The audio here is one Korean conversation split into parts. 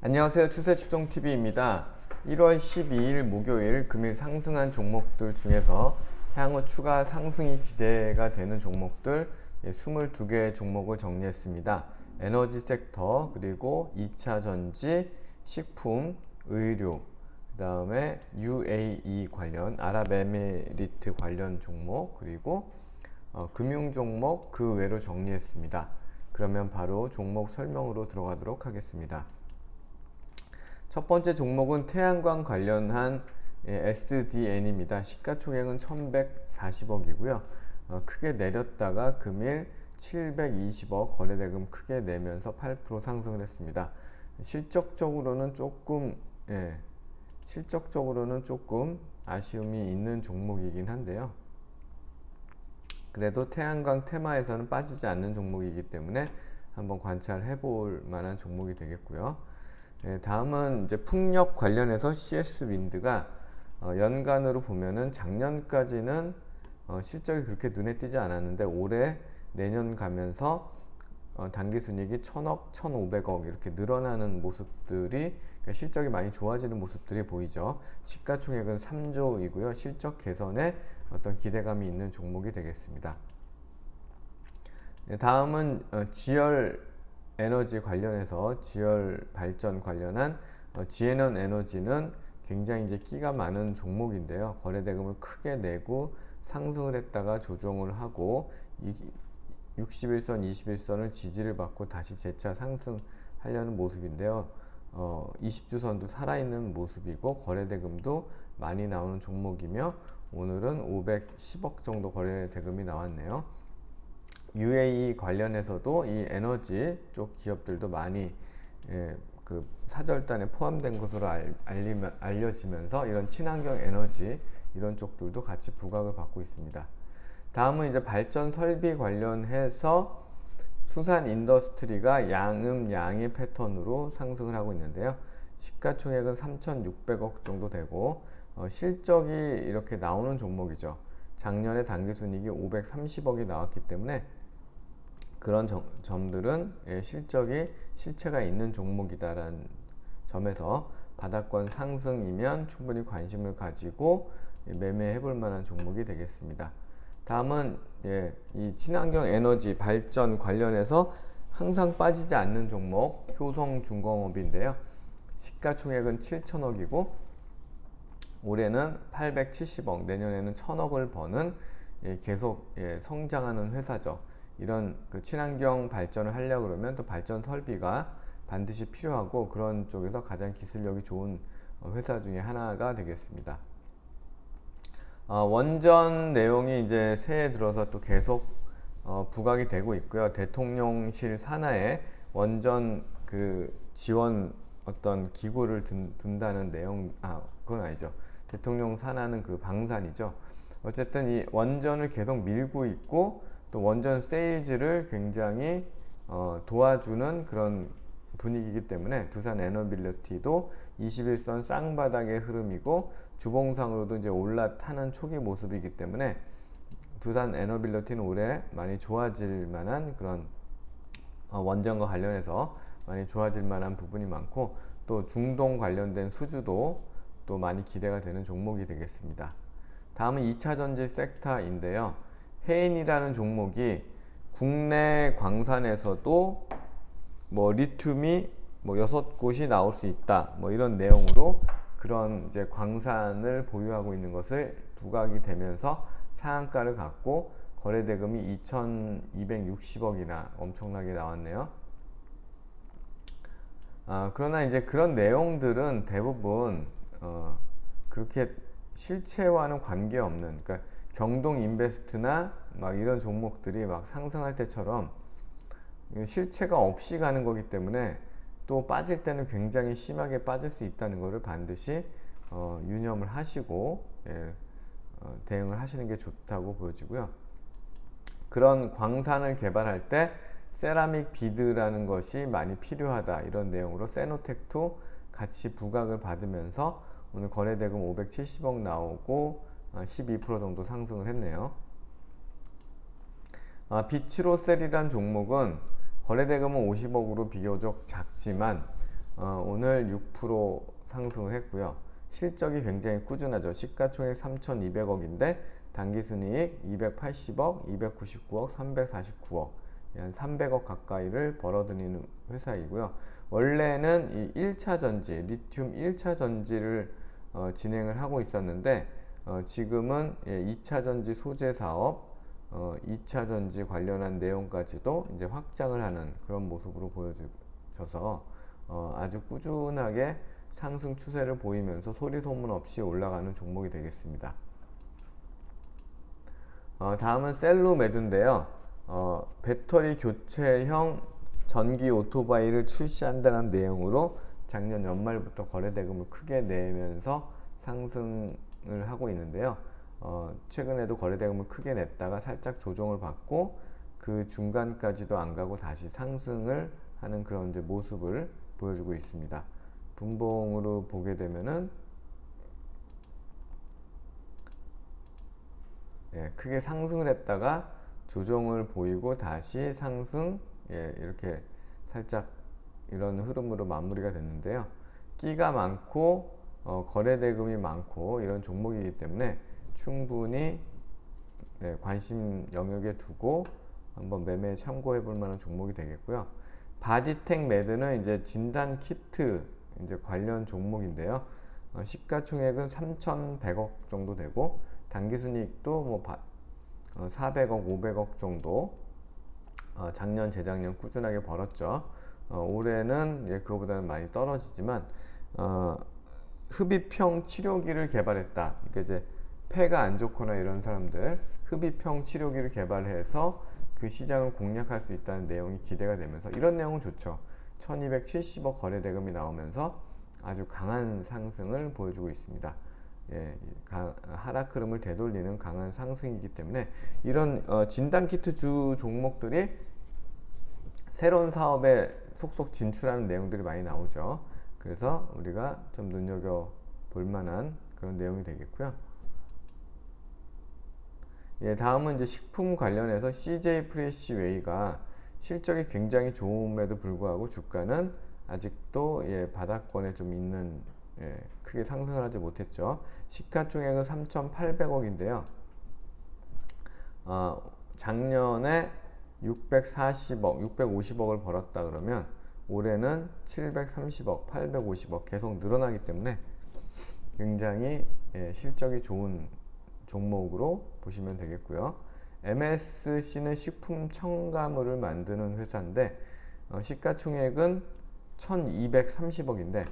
안녕하세요. 추세추종TV입니다. 1월 12일 목요일 금일 상승한 종목들 중에서 향후 추가 상승이 기대가 되는 종목들 22개 종목을 정리했습니다. 에너지 섹터, 그리고 2차 전지, 식품, 의료, 그 다음에 UAE 관련, 아랍에미리트 관련 종목, 그리고 금융 종목 그 외로 정리했습니다. 그러면 바로 종목 설명으로 들어가도록 하겠습니다. 첫 번째 종목은 태양광 관련한 SDN입니다. 시가총액은 1140억이고요. 크게 내렸다가 금일 720억 거래대금 크게 내면서 8% 상승을 했습니다. 실적적으로는 조금 아쉬움이 있는 종목이긴 한데요. 그래도 태양광 테마에서는 빠지지 않는 종목이기 때문에 한번 관찰해 볼 만한 종목이 되겠고요. 다음은 이제 풍력 관련해서 CS 윈드가 연간으로 보면은 작년까지는 실적이 그렇게 눈에 띄지 않았는데 올해 내년 가면서 당기순이익이 1000억, 1500억 이렇게 늘어나는 모습들이, 그러니까 실적이 많이 좋아지는 모습들이 보이죠. 시가총액은 3조이고요. 실적 개선에 어떤 기대감이 있는 종목이 되겠습니다. 다음은 지열 에너지 관련해서 지열 발전 관련한 지에넌 에너지는 굉장히 이제 끼가 많은 종목인데요. 거래대금을 크게 내고 상승을 했다가 조정을 하고 61선, 21선을 지지를 받고 다시 재차 상승하려는 모습인데요. 20주선도 살아있는 모습이고 거래대금도 많이 나오는 종목이며 오늘은 510억 정도 거래대금이 나왔네요. UAE 관련해서도 이 에너지 쪽 기업들도 많이 그 사절단에 포함된 것으로 알려지면서 이런 친환경 에너지 이런 쪽들도 같이 부각을 받고 있습니다. 다음은 이제 발전 설비 관련해서 수산 인더스트리가 양의 패턴으로 상승을 하고 있는데요. 시가총액은 3,600억 정도 되고 실적이 이렇게 나오는 종목이죠. 작년에 당기순이익이 530억이 나왔기 때문에 그런 점들은 실체가 있는 종목이다라는 점에서 바닥권 상승이면 충분히 관심을 가지고 매매해 볼 만한 종목이 되겠습니다. 다음은 이 친환경 에너지 발전 관련해서 항상 빠지지 않는 종목 효성중공업인데요. 시가총액은 7천억이고 올해는 870억, 내년에는 1000억을 버는 계속 성장하는 회사죠. 이런 그 친환경 발전을 하려고 그러면 또 발전 설비가 반드시 필요하고 그런 쪽에서 가장 기술력이 좋은 회사 중에 하나가 되겠습니다. 원전 내용이 이제 새해 들어서 또 계속 부각이 되고 있고요. 대통령실 산하에 원전 그 지원 어떤 기구를 둔다는 내용, 그건 아니죠. 대통령 산하는 그 방산이죠. 어쨌든 이 원전을 계속 밀고 있고 또 원전 세일즈를 굉장히 도와주는 그런 분위기이기 때문에 두산 에너빌리티도 21선 쌍바닥의 흐름이고 주봉상으로도 이제 올라타는 초기 모습이기 때문에 두산 에너빌리티는 올해 많이 좋아질 만한 그런 원전과 관련해서 많이 좋아질 만한 부분이 많고 또 중동 관련된 수주도 또 많이 기대가 되는 종목이 되겠습니다. 다음은 2차 전지 섹터인데요. 해인이라는 종목이 국내 광산에서도 뭐 리튬이 뭐 6곳이 나올 수 있다 뭐 이런 내용으로 그런 이제 광산을 보유하고 있는 것을 부각이 되면서 상한가를 갖고 거래대금이 2260억이나 엄청나게 나왔네요. 그러나 이제 그런 내용들은 대부분 그렇게 실체와는 관계없는, 그러니까 경동 인베스트나 막 이런 종목들이 막 상승할 때처럼 실체가 없이 가는 거기 때문에 또 빠질 때는 굉장히 심하게 빠질 수 있다는 것을 반드시 유념을 하시고 대응을 하시는 게 좋다고 보여지고요. 그런 광산을 개발할 때 세라믹 비드라는 것이 많이 필요하다 이런 내용으로 세노텍도 같이 부각을 받으면서 오늘 거래대금 570억 나오고 12% 정도 상승을 했네요. 비츠로셀이란 종목은 거래대금은 50억으로 비교적 작지만 오늘 6% 상승을 했고요. 실적이 굉장히 꾸준하죠. 시가총액 3,200억인데 당기순이익 280억, 299억, 349억, 한 300억 가까이를 벌어들이는 회사이고요. 원래는 이 1차 전지, 리튬 1차 전지를 진행을 하고 있었는데 지금은 2차 전지 소재 사업, 2차 전지 관련한 내용까지도 이제 확장을 하는 그런 모습으로 보여줘서 아주 꾸준하게 상승 추세를 보이면서 소리 소문 없이 올라가는 종목이 되겠습니다. 다음은 셀루메드인데요. 배터리 교체형 전기 오토바이를 출시한다는 내용으로 작년 연말부터 거래대금을 크게 내면서 상승을 하고 있는데요. 최근에도 거래대금을 크게 냈다가 살짝 조정을 받고 그 중간까지도 안 가고 다시 상승을 하는 그런 이제 모습을 보여주고 있습니다. 분봉으로 보게 되면은 크게 상승을 했다가 조정을 보이고 다시 상승, 이렇게 살짝 이런 흐름으로 마무리가 됐는데요. 끼가 많고 거래대금이 많고 이런 종목이기 때문에 충분히 관심 영역에 두고 한번 매매에 참고해 볼 만한 종목이 되겠고요. 바디텍 매드는 이제 진단 키트 이제 관련 종목인데요. 시가총액은 3,100억 정도 되고 당기순이익도 뭐 400억, 500억 정도 작년, 재작년 꾸준하게 벌었죠. 올해는 그거보다는 많이 떨어지지만 흡입형 치료기를 개발했다. 그러니까 이제 폐가 안 좋거나 이런 사람들 흡입형 치료기를 개발해서 그 시장을 공략할 수 있다는 내용이 기대가 되면서 이런 내용은 좋죠. 1270억 거래대금이 나오면서 아주 강한 상승을 보여주고 있습니다. 하락 흐름을 되돌리는 강한 상승이기 때문에 이런 진단키트 주 종목들이 새로운 사업에 속속 진출하는 내용들이 많이 나오죠. 그래서 우리가 좀 눈여겨볼 만한 그런 내용이 되겠고요. 다음은 이제 식품 관련해서 CJ 프레시웨이가 실적이 굉장히 좋음에도 불구하고 주가는 아직도 바닥권에 좀 있는, 크게 상승을 하지 못했죠. 시가총액은 3,800억인데요. 작년에 640억, 650억을 벌었다 그러면 올해는 730억, 850억 계속 늘어나기 때문에 굉장히 실적이 좋은 종목으로 보시면 되겠고요. MSC는 식품 첨가물을 만드는 회사인데 시가총액은 1230억인데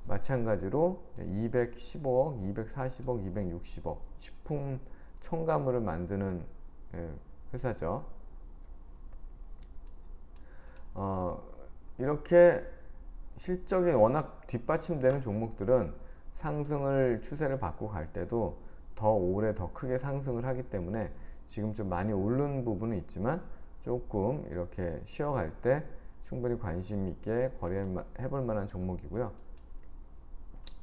마찬가지로 215억, 240억, 260억 식품 첨가물을 만드는 회사죠. 이렇게 실적이 워낙 뒷받침되는 종목들은 상승을 추세를 받고 갈 때도 더 오래 더 크게 상승을 하기 때문에 지금 좀 많이 오른 부분은 있지만 조금 이렇게 쉬어갈 때 충분히 관심 있게 거래해볼 만한 종목이고요.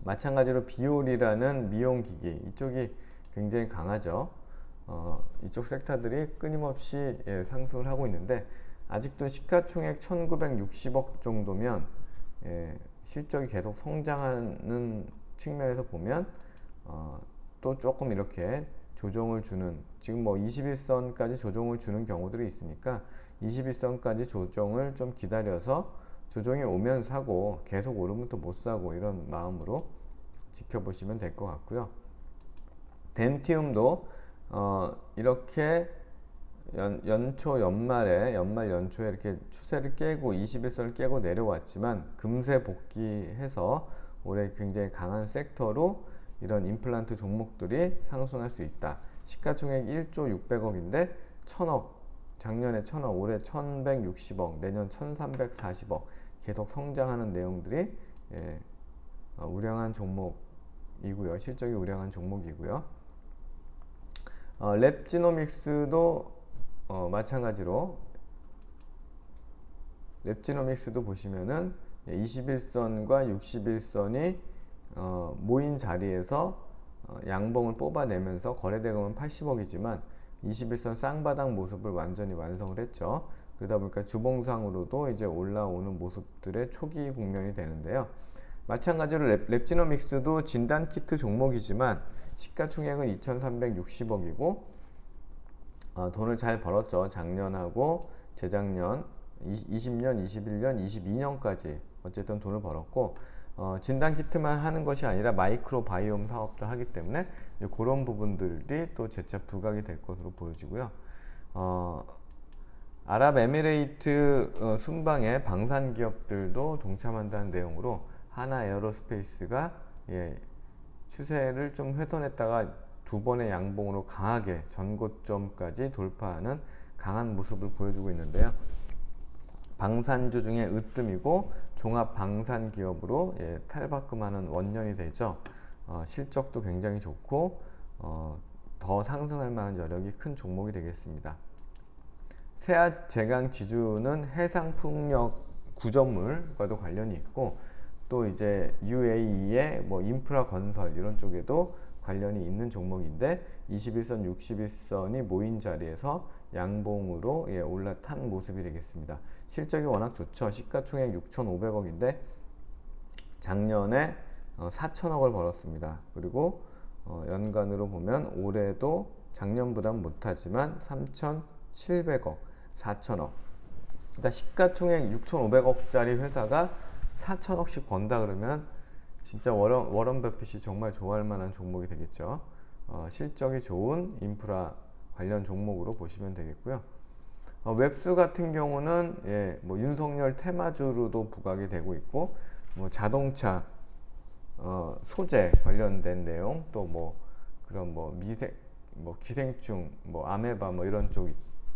마찬가지로 비올이라는 미용기기 이쪽이 굉장히 강하죠. 이쪽 섹터들이 끊임없이 상승을 하고 있는데 아직도 시가총액 1960억 정도면 실적이 계속 성장하는 측면에서 보면 또 조금 이렇게 조정을 주는, 지금 뭐 21선까지 조정을 주는 경우들이 있으니까 21선까지 조정을 좀 기다려서 조정이 오면 사고 계속 오르면 또 못 사고 이런 마음으로 지켜보시면 될 것 같고요. 덴티움도 이렇게 연초 연말 연초에 이렇게 추세를 깨고 21선을 깨고 내려왔지만 금세 복귀해서 올해 굉장히 강한 섹터로 이런 임플란트 종목들이 상승할 수 있다. 시가총액 1조 600억인데 1000억, 작년에 1000억, 올해 1160억, 내년 1340억 계속 성장하는 내용들이 우량한 종목이고요. 실적이 우량한 종목이고요. 랩지노믹스도 마찬가지로 랩지노믹스도 보시면은 21선과 61선이 모인 자리에서 양봉을 뽑아내면서 거래대금은 80억이지만 21선 쌍바닥 모습을 완전히 완성을 했죠. 그러다 보니까 주봉상으로도 이제 올라오는 모습들의 초기 국면이 되는데요. 마찬가지로 랩지노믹스도 진단키트 종목이지만 시가총액은 2,360억이고 돈을 잘 벌었죠. 작년하고 재작년 20년, 21년, 22년까지 어쨌든 돈을 벌었고 진단키트만 하는 것이 아니라 마이크로 바이옴 사업도 하기 때문에 그런 부분들이 또 재차 부각이 될 것으로 보여지고요. 아랍에미레이트 순방에 방산 기업들도 동참한다는 내용으로 하나 에어로스페이스가 추세를 좀 훼손했다가 두 번의 양봉으로 강하게 전고점까지 돌파하는 강한 모습을 보여주고 있는데요. 방산주 중에 으뜸이고 종합 방산 기업으로 탈바꿈하는 원년이 되죠. 실적도 굉장히 좋고 더 상승할 만한 여력이 큰 종목이 되겠습니다. 세아 제강 지주는 해상풍력 구조물과도 관련이 있고 또 이제 UAE의 뭐 인프라 건설 이런 쪽에도 관련이 있는 종목인데 21선, 61선이 모인 자리에서 양봉으로 올라탄 모습이 되겠습니다. 실적이 워낙 좋죠. 시가총액 6,500억인데 작년에 4천억을 벌었습니다. 그리고 연간으로 보면 올해도 작년보다는 못하지만 3,700억, 4천억. 그러니까 시가총액 6,500억짜리 회사가 4천억씩 번다 그러면 진짜 워런 버핏이 정말 좋아할 만한 종목이 되겠죠. 실적이 좋은 인프라 관련 종목으로 보시면 되겠고요. 웹스 같은 경우는 뭐 윤석열 테마주로도 부각이 되고 있고 뭐 자동차 소재 관련된 내용 또 뭐 그런 뭐 기생충 뭐 아메바 뭐 이런 쪽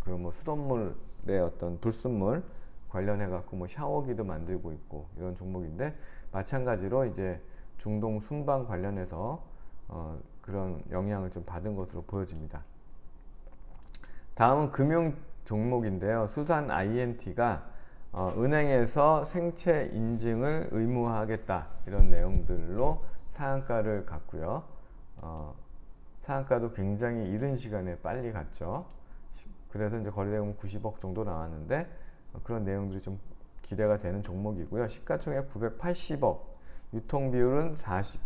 그 뭐 수돗물의 어떤 불순물 관련해 갖고 뭐 샤워기도 만들고 있고 이런 종목인데 마찬가지로 이제 중동 순방 관련해서 그런 영향을 좀 받은 것으로 보여집니다. 다음은 금융 종목인데요. 수산 INT가 은행에서 생체 인증을 의무화하겠다 이런 내용들로 상한가를 갔고요. 상한가도 굉장히 이른 시간에 빨리 갔죠. 그래서 이제 거래대금 90억 정도 나왔는데 그런 내용들이 좀 기대가 되는 종목이고요. 시가총액 980억, 유통 비율은 40%,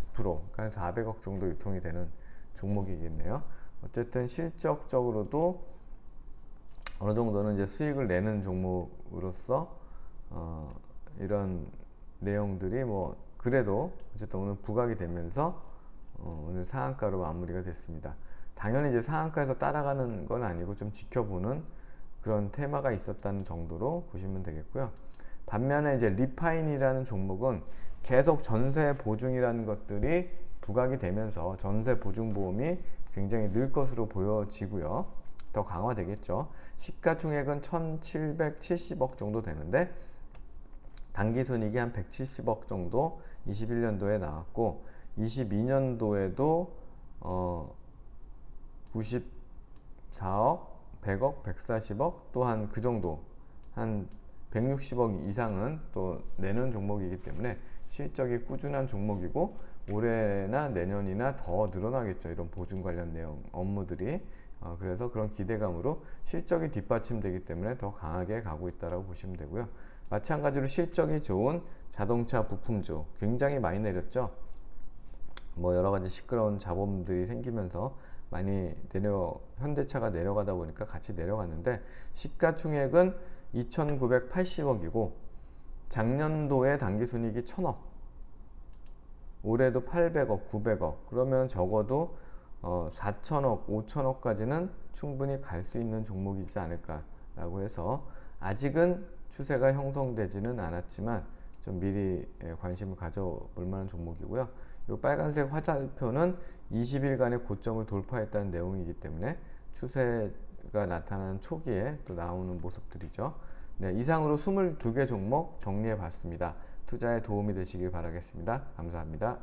그러니까 400억 정도 유통이 되는 종목이겠네요. 어쨌든 실적적으로도 어느 정도는 이제 수익을 내는 종목으로서 이런 내용들이 뭐 그래도 어쨌든 오늘 부각이 되면서 오늘 상한가로 마무리가 됐습니다. 당연히 이제 상한가에서 따라가는 건 아니고 좀 지켜보는 그런 테마가 있었다는 정도로 보시면 되겠고요. 반면에 이제 리파인이라는 종목은 계속 전세 보증이라는 것들이 부각이 되면서 전세 보증 보험이 굉장히 늘 것으로 보여지고요. 더 강화되겠죠. 시가총액은 1,770억 정도 되는데 당기순이익이 한 170억 정도 21년도에 나왔고 22년도에도 94억, 100억, 140억 또한 그 정도 한 160억 이상은 또 내는 종목이기 때문에 실적이 꾸준한 종목이고 올해나 내년이나 더 늘어나겠죠. 이런 보증 관련 내용 업무들이 그래서 그런 기대감으로 실적이 뒷받침되기 때문에 더 강하게 가고 있다고 보시면 되고요. 마찬가지로 실적이 좋은 자동차 부품주 굉장히 많이 내렸죠. 뭐 여러 가지 시끄러운 잡음들이 생기면서 많이 현대차가 내려가다 보니까 같이 내려갔는데 시가총액은 2,980억이고 작년도에 당기순이익이 1,000억, 올해도 800억, 900억 그러면 적어도 4천억, 5천억까지는 충분히 갈 수 있는 종목이지 않을까라고 해서 아직은 추세가 형성되지는 않았지만 좀 미리 관심을 가져볼 만한 종목이고요. 이 빨간색 화살표는 20일간의 고점을 돌파했다는 내용이기 때문에 추세가 나타나는 초기에 또 나오는 모습들이죠. 네, 이상으로 22개 종목 정리해 봤습니다. 투자에 도움이 되시길 바라겠습니다. 감사합니다.